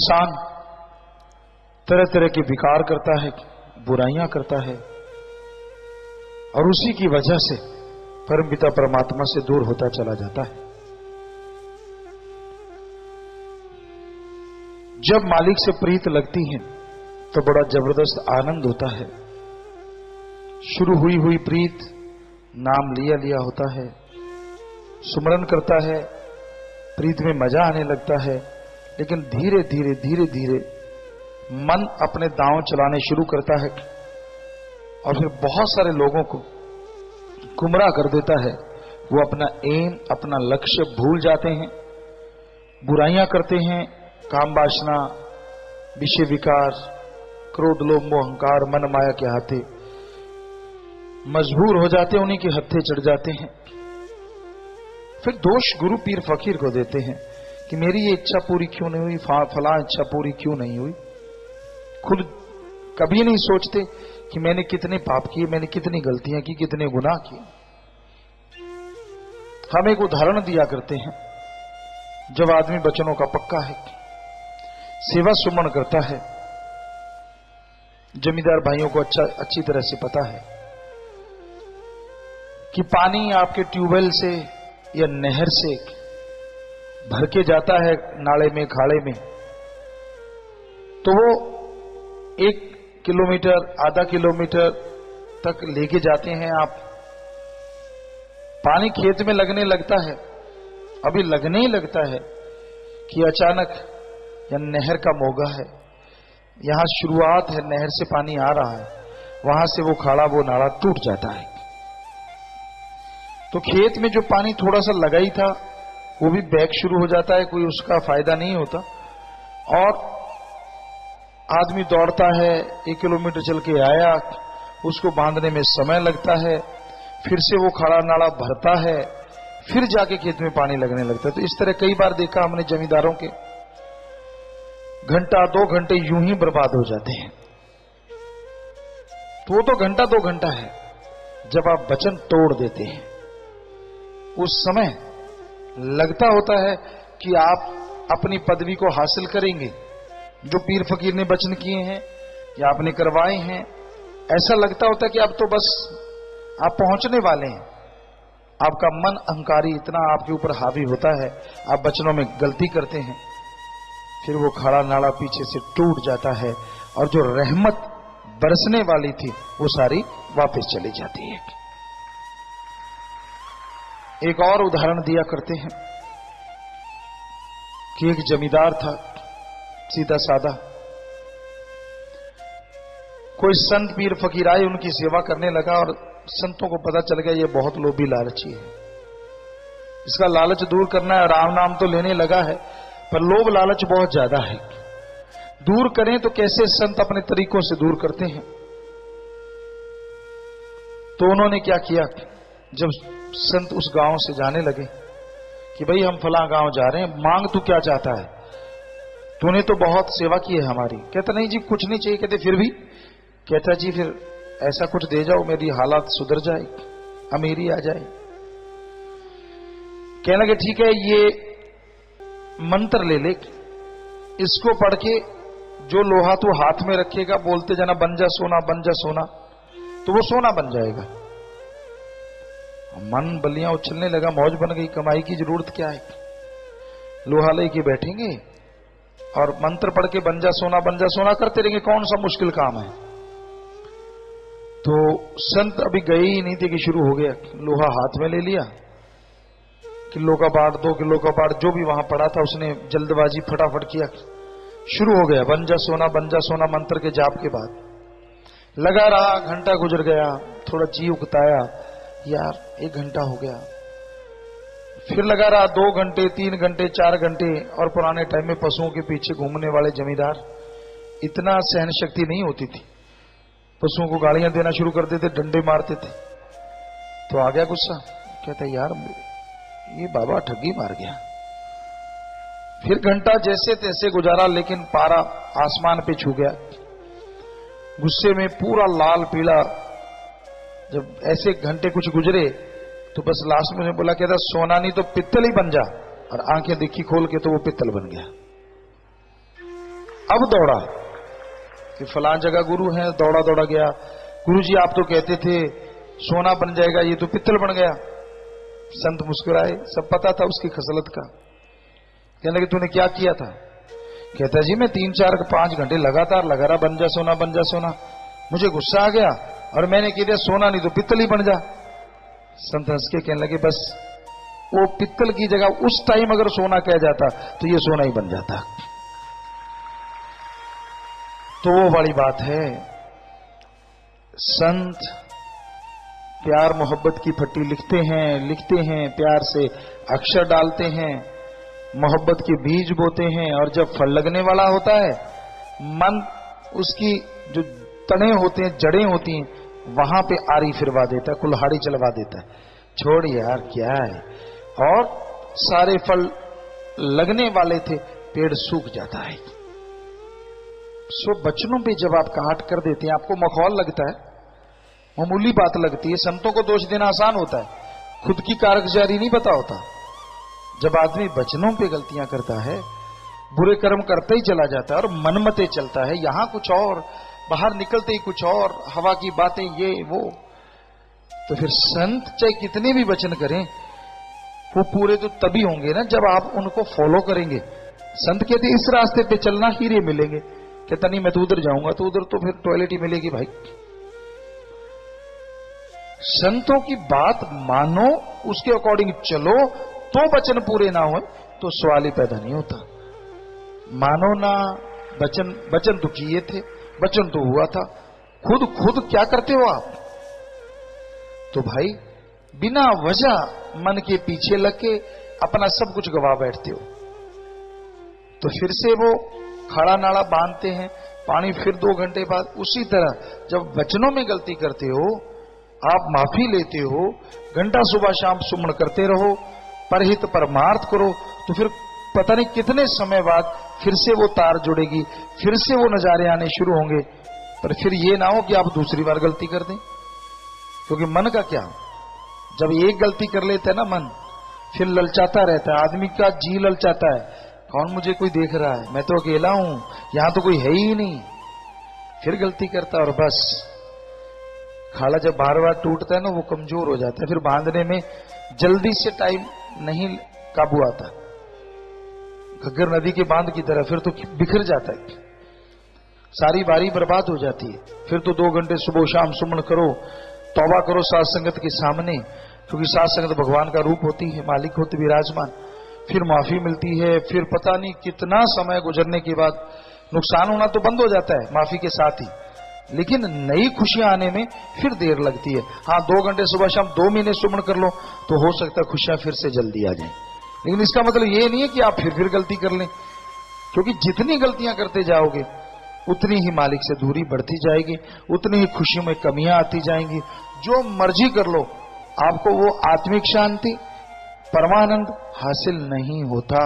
इंसान तरह तरह के विकार करता है, बुराइयां करता है, और उसी की वजह से परमपिता परमात्मा से दूर होता चला जाता है। जब मालिक से प्रीत लगती है तो बड़ा जबरदस्त आनंद होता है। शुरू हुई हुई प्रीत, नाम लिया लिया होता है, सुमरन करता है, प्रीत में मजा आने लगता है, लेकिन धीरे धीरे धीरे धीरे मन अपने दांव चलाने शुरू करता है और फिर बहुत सारे लोगों को गुमराह कर देता है। वो अपना एम, अपना लक्ष्य भूल जाते हैं, बुराइयां करते हैं, काम वासना, विषय विकार, क्रोध, लोभ, मोह, अहंकार, मन माया के हाथे मजबूर हो जाते हैं, उन्हीं के हत्थे चढ़ जाते हैं। फिर दोष गुरु पीर फकीर को देते हैं कि मेरी ये इच्छा पूरी क्यों नहीं हुई, फला इच्छा पूरी क्यों नहीं हुई। खुद कभी नहीं सोचते कि मैंने कितने पाप किए, मैंने कितनी गलतियां की, कितने गुनाह किए। हम एक उदाहरण दिया करते हैं, जब आदमी वचनों का पक्का है, सेवा सुमन करता है, जमींदार भाइयों को अच्छी तरह से पता है कि पानी आपके ट्यूबवेल से या नहर से भर के जाता है नाले में, खाड़े में, तो वो 1 किलोमीटर, आधा किलोमीटर तक लेके जाते हैं आप। पानी खेत में लगने लगता है, अभी लगने ही लगता है कि अचानक या नहर का मोगा है, यहां शुरुआत है, नहर से पानी आ रहा है, वहां से वो खाड़ा, वो नाला टूट जाता है। तो खेत में जो पानी थोड़ा सा लगा ही था वो भी बैक शुरू हो जाता है, कोई उसका फायदा नहीं होता, और आदमी दौड़ता है, 1 किलोमीटर चल के आया, उसको बांधने में समय लगता है, फिर से वो खाड़ा नाला भरता है, फिर जाके खेत में पानी लगने लगता है। तो इस तरह कई बार देखा हमने जमींदारों के, घंटा 2 घंटे यूं ही बर्बाद हो जाते हैं। तो वो तो घंटा 2 घंटा है, जब आप वचन तोड़ देते हैं, उस समय लगता होता है कि आप अपनी पदवी को हासिल करेंगे, जो पीर फकीर ने वचन किए हैं या आपने करवाए हैं, ऐसा लगता होता है कि अब तो बस आप पहुंचने वाले हैं। आपका मन अहंकारी इतना आपके ऊपर हावी होता है, आप वचनों में गलती करते हैं, फिर वो खाड़ा नाला पीछे से टूट जाता है और जो रहमत बरसने वाली थी वो सारी वापस चली जाती है। एक और उदाहरण दिया करते हैं कि एक जमींदार था, सीधा साधा, कोई संत पीर फकीर आए, उनकी सेवा करने लगा और संतों को पता चल गया ये बहुत लोभी लालची है, इसका लालच दूर करना है। राम नाम तो लेने लगा है पर लोभ लालच बहुत ज्यादा है, दूर करें तो कैसे? संत अपने तरीकों से दूर करते हैं। तो उन्होंने क्या किया, जब संत उस गांव से जाने लगे कि भाई हम फला गांव जा रहे हैं, मांग तू क्या चाहता है, तूने तो बहुत सेवा की है हमारी। कहता नहीं जी कुछ नहीं चाहिए। कहते फिर भी? कहता जी फिर ऐसा कुछ दे जाओ मेरी हालात सुधर जाए, अमीरी आ जाए। कहने लगे ठीक है, ये मंत्र ले ले, इसको पढ़ के जो लोहा तू हाथ में रखेगा, बोलते जाना बन जा सोना, बन जा सोना, तो वो सोना बन जाएगा। मन बलियां उछलने लगा, मौज बन गई, कमाई की जरूरत क्या है, लोहा लेके बैठेंगे और मंत्र पढ़ के बन जा सोना करते रहेंगे, कौन सा मुश्किल काम है। तो संत अभी गए ही नहीं थे कि शुरू हो गया, लोहा हाथ में ले लिया, किलो का बाट, 2 किलो का बाट, जो भी वहां पड़ा था उसने जल्दबाजी फटाफट किया, शुरू हो गया बन जा सोना मंत्र के जाप के बाद। लगा रहा, घंटा गुजर गया, थोड़ा जी उकताया, यार 1 घंटा हो गया, फिर लगा रहा 2 घंटे, 3 घंटे, 4 घंटे। और पुराने टाइम में पशुओं के पीछे घूमने वाले जमींदार, इतना सहन शक्ति नहीं होती थी, पशुओं को गालियां देना शुरू कर देते, डंडे मारते थे। तो आ गया गुस्सा, कहता यार ये बाबा ठगी मार गया। फिर घंटा जैसे तैसे गुजारा, लेकिन पारा आसमान पे छू गया। गुस्से में पूरा लाल पीला, जब ऐसे घंटे कुछ गुजरे तो बस लास्ट में बोला, कहता सोना नहीं तो पित्तल ही बन जा, और आंखें देखी खोल के तो वो पित्तल बन गया। अब दौड़ा कि फलां जगह गुरु है, दौड़ा दौड़ा गया, गुरु जी आप तो कहते थे सोना बन जाएगा, ये तो पित्तल बन गया। संत मुस्कुराए, सब पता था उसकी खसलत का। कहने लगे तूने क्या किया था? कहता जी मैं 3-4-5 घंटे लगातार लगा रहा, बन जा सोना बन जा सोना। मुझे गुस्सा आ गया और मैंने कह दिया सोना नहीं तो पित्तल ही बन जा। संत हंस के कहने लगे बस वो पित्तल की जगह उस टाइम अगर सोना कह जाता तो ये सोना ही बन जाता। तो वो बड़ी बात है, संत प्यार मोहब्बत की पट्टी लिखते हैं, प्यार से अक्षर डालते हैं, मोहब्बत के बीज बोते हैं, और जब फल लगने वाला होता है, मन उसकी जो तने होते हैं, जड़ें होती हैं, वहां पे आरी फिरवा देता है, कुल्हाड़ी चलवा देता है, छोड़ यार क्या है। और सारे फल लगने वाले थे, पेड़ सूख जाता है। सो बचनों पे जब आप काट कर देते हैं, आपको मखौल लगता है, मामूली बात लगती है। संतों को दोष देना आसान होता है, खुद की कारगुजारी नहीं पता होता। जब आदमी वचनों पे गलतियां करता है, बुरे कर्म करते ही चला जाता है और मनमते चलता है, यहां कुछ और, बाहर निकलते ही कुछ और, हवा की बातें ये वो, तो फिर संत चाहे कितने भी वचन करें वो पूरे तो तभी होंगे ना जब आप उनको फॉलो करेंगे। संत कहते इस रास्ते पे चलना हीरे मिलेंगे, कहता नहीं मैं तो उधर जाऊंगा, तो उधर तो फिर टॉयलेट ही मिलेगी भाई। संतों की बात मानो, उसके अकॉर्डिंग चलो, तो वचन पूरे ना हो तो सवाल ही पैदा नहीं होता। मानो ना, वचन तो किए थे, वचन तो हुआ था, खुद क्या करते हो आप? तो भाई बिना वजह मन के पीछे लग के अपना सब कुछ गवा बैठते हो। तो फिर से वो खड़ा नाड़ा बांधते हैं, पानी फिर 2 घंटे बाद। उसी तरह जब वचनों में गलती करते हो, आप माफी लेते हो, घंटा सुबह शाम सुमन करते रहो, परहित परमार्थ करो, तो फिर पता नहीं कितने समय बाद फिर से वो तार जुड़ेगी, फिर से वो नजारे आने शुरू होंगे। पर फिर ये ना हो कि आप दूसरी बार गलती कर दें, क्योंकि मन का क्या, जब एक गलती कर लेता है ना मन, फिर ललचाता रहता है, आदमी का जी ललचाता है, कौन मुझे कोई देख रहा है, मैं तो अकेला हूं, यहां तो कोई है ही नहीं। फिर गलती करता और बस खाड़ा जब बार बार टूटता है ना, वो कमजोर हो जाता है, फिर बांधने में जल्दी से टाइम नहीं काबू आता, घग्गर नदी के बांध की तरह फिर तो बिखर जाता है, सारी बारी बर्बाद हो जाती है। फिर तो 2 घंटे सुबह शाम सुमन करो, तौबा करो सात संगत के सामने, क्योंकि सात संगत भगवान का रूप होती है, मालिक होते विराजमान। फिर माफी मिलती है, फिर पता नहीं कितना समय गुजरने के बाद नुकसान होना तो बंद हो जाता है माफी के साथ ही, लेकिन नई खुशियां आने में फिर देर लगती है। हाँ 2 घंटे सुबह शाम 2 महीने सुमन कर लो तो हो सकता है खुशियां फिर से जल्दी आ जाएं, लेकिन इसका मतलब ये नहीं है कि आप फिर गलती कर लें, क्योंकि जितनी गलतियां करते जाओगे उतनी ही मालिक से दूरी बढ़ती जाएगी, उतनी ही खुशियों में कमियां आती जाएंगी। जो मर्जी कर लो, आपको वो आत्मिक शांति, परमानंद हासिल नहीं होता।